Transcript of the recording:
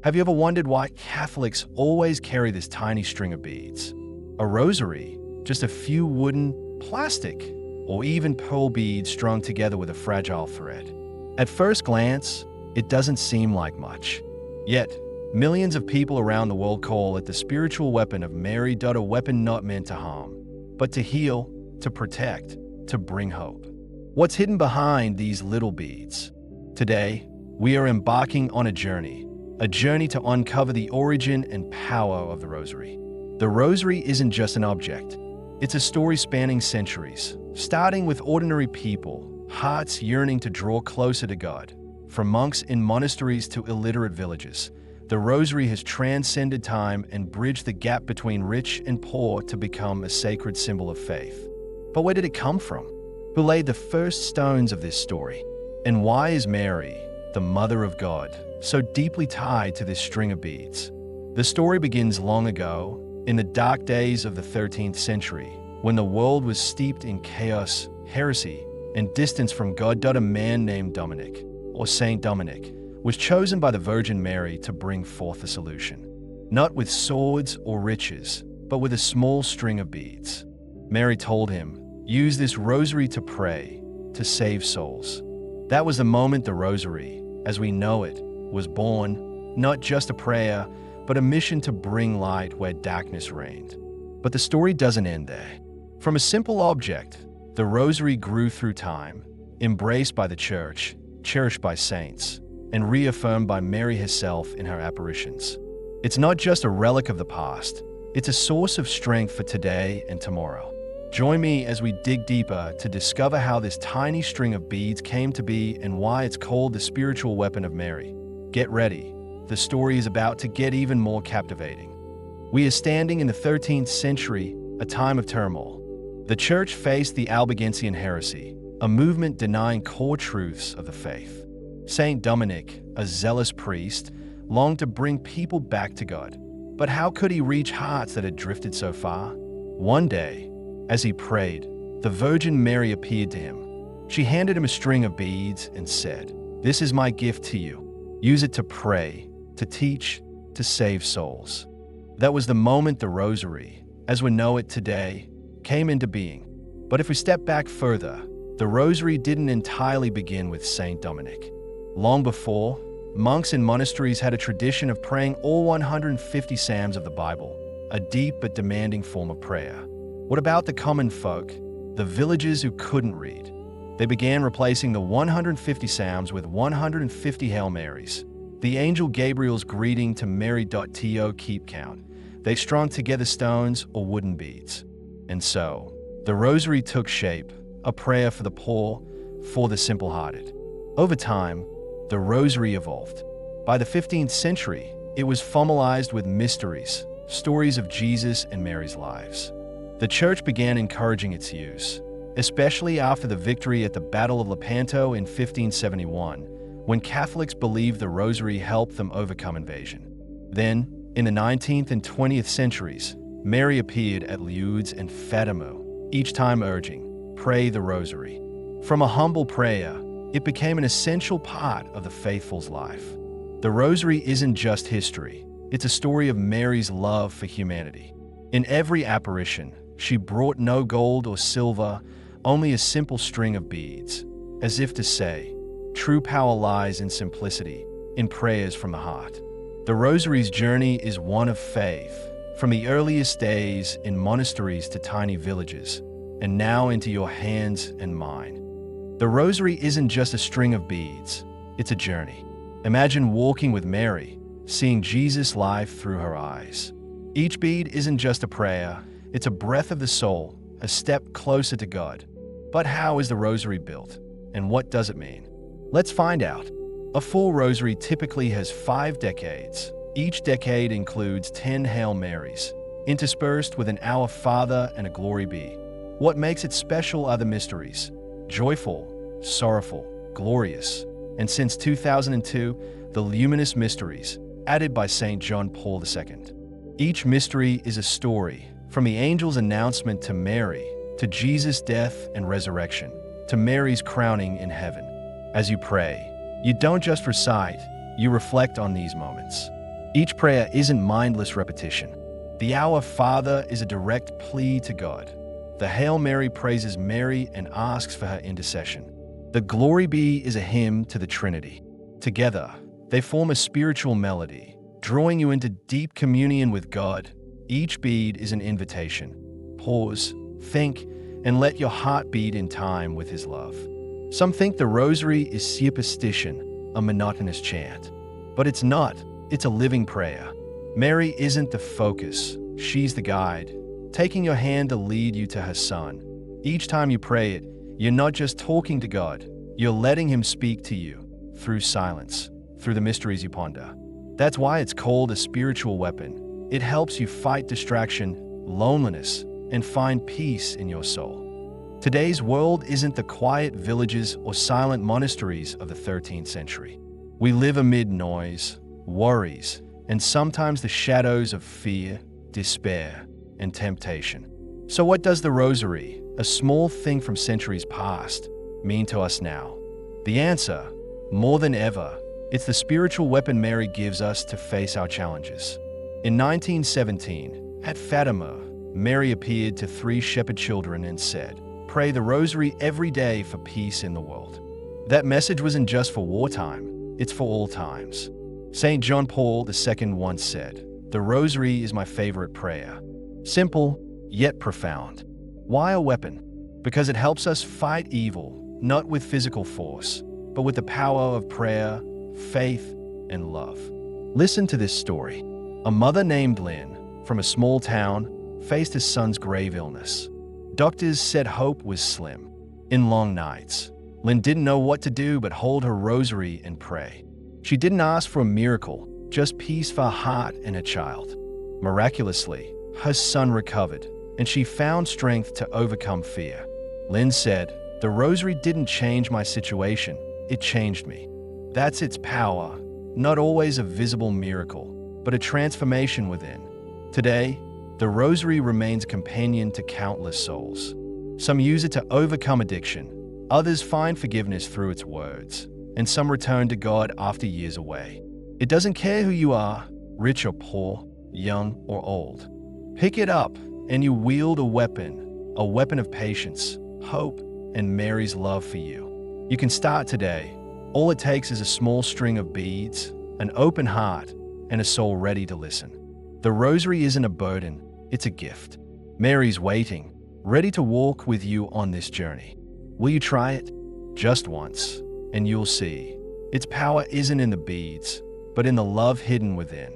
Have you ever wondered why Catholics always carry this tiny string of beads? A rosary, just a few wooden, plastic, or even pearl beads strung together with a fragile thread. At first glance, it doesn't seem like much. Yet, millions of people around the world call it the spiritual weapon of Mary. A weapon not meant to harm, but to heal, to protect, to bring hope. What's hidden behind these little beads? Today, we are embarking on a journey to uncover the origin and power of the Rosary. The Rosary isn't just an object. It's a story spanning centuries, starting with ordinary people, hearts yearning to draw closer to God. From monks in monasteries to illiterate villages, the Rosary has transcended time and bridged the gap between rich and poor to become a sacred symbol of faith. But where did it come from? Who laid the first stones of this story? And why is Mary, the Mother of God, so deeply tied to this string of beads? The story begins long ago, in the dark days of the 13th century, when the world was steeped in chaos, heresy, and distance from God. A man named Dominic, or Saint Dominic, was chosen by the Virgin Mary to bring forth a solution. Not with swords or riches, but with a small string of beads. Mary told him, "Use this rosary to pray, to save souls." That was the moment the Rosary, as we know it, was born, not just a prayer, but a mission to bring light where darkness reigned. But the story doesn't end there. From a simple object, the Rosary grew through time, embraced by the Church, cherished by saints, and reaffirmed by Mary herself in her apparitions. It's not just a relic of the past, it's a source of strength for today and tomorrow. Join me as we dig deeper to discover how this tiny string of beads came to be and why it's called the spiritual weapon of Mary. Get ready, the story is about to get even more captivating. We are standing in the 13th century, a time of turmoil. The Church faced the Albigensian heresy, a movement denying core truths of the faith. Saint Dominic, a zealous priest, longed to bring people back to God. But how could he reach hearts that had drifted so far? One day, as he prayed, the Virgin Mary appeared to him. She handed him a string of beads and said, "This is my gift to you. Use it to pray, to teach, to save souls." That was the moment the Rosary, as we know it today, came into being. But if we step back further, the Rosary didn't entirely begin with Saint Dominic. Long before, monks in monasteries had a tradition of praying all 150 psalms of the Bible, a deep but demanding form of prayer. What about the common folk, the villagers who couldn't read? They began replacing the 150 psalms with 150 Hail Marys, the angel Gabriel's greeting to Mary. To keep count, they strung together stones or wooden beads. And so, the Rosary took shape, a prayer for the poor, for the simple-hearted. Over time, the Rosary evolved. By the 15th century, it was formalized with mysteries, stories of Jesus and Mary's lives. The Church began encouraging its use, especially after the victory at the Battle of Lepanto in 1571, when Catholics believed the Rosary helped them overcome invasion. Then, in the 19th and 20th centuries, Mary appeared at Lourdes and Fatima, each time urging, "Pray the Rosary." From a humble prayer, it became an essential part of the faithful's life. The Rosary isn't just history, it's a story of Mary's love for humanity. In every apparition, she brought no gold or silver, only a simple string of beads, as if to say, true power lies in simplicity, in prayers from the heart. The Rosary's journey is one of faith, from the earliest days in monasteries to tiny villages, and now into your hands and mine. The Rosary isn't just a string of beads, it's a journey. Imagine walking with Mary, seeing Jesus' life through her eyes. Each bead isn't just a prayer, it's a breath of the soul, a step closer to God. But how is the Rosary built, and what does it mean? Let's find out. A full Rosary typically has 5 decades. Each decade includes 10 Hail Marys, interspersed with an Our Father and a Glory Be. What makes it special are the mysteries: joyful, sorrowful, glorious, and since 2002, the luminous mysteries, added by St. John Paul II. Each mystery is a story, from the angel's announcement to Mary, to Jesus' death and resurrection, to Mary's crowning in heaven. As you pray, you don't just recite, you reflect on these moments. Each prayer isn't mindless repetition. The Our Father is a direct plea to God. The Hail Mary praises Mary and asks for her intercession. The Glory Be is a hymn to the Trinity. Together, they form a spiritual melody, drawing you into deep communion with God. Each bead is an invitation. Pause, think, and let your heart beat in time with His love. Some think the Rosary is superstition, a monotonous chant. But it's not. It's a living prayer. Mary isn't the focus. She's the guide, taking your hand to lead you to her Son. Each time you pray it, you're not just talking to God, you're letting Him speak to you through silence, through the mysteries you ponder. That's why it's called a spiritual weapon. It helps you fight distraction, loneliness, and find peace in your soul. Today's world isn't the quiet villages or silent monasteries of the 13th century. We live amid noise, worries, and sometimes the shadows of fear, despair, and temptation. So what does the Rosary, a small thing from centuries past, mean to us now? The answer, more than ever, it's the spiritual weapon Mary gives us to face our challenges. In 1917, at Fatima, Mary appeared to 3 shepherd children and said, "Pray the Rosary every day for peace in the world." That message wasn't just for wartime, it's for all times. St. John Paul II once said, "The Rosary is my favorite prayer." Simple, yet profound. Why a weapon? Because it helps us fight evil, not with physical force, but with the power of prayer, faith, and love. Listen to this story. A mother named Lynn, from a small town, faced his son's grave illness. Doctors said hope was slim. In long nights, Lynn didn't know what to do but hold her rosary and pray. She didn't ask for a miracle, just peace for her heart and her child. Miraculously, her son recovered, and she found strength to overcome fear. Lynn said, "The rosary didn't change my situation, it changed me." That's its power, not always a visible miracle, but a transformation within. Today, the rosary remains a companion to countless souls. Some use it to overcome addiction, others find forgiveness through its words, and some return to God after years away. It doesn't care who you are, rich or poor, young or old. Pick it up, and you wield a weapon of patience, hope, and Mary's love for you. You can start today. All it takes is a small string of beads, an open heart, and a soul ready to listen. The rosary isn't a burden, it's a gift. Mary's waiting, ready to walk with you on this journey. Will you try it? Just once, and you'll see. Its power isn't in the beads, but in the love hidden within.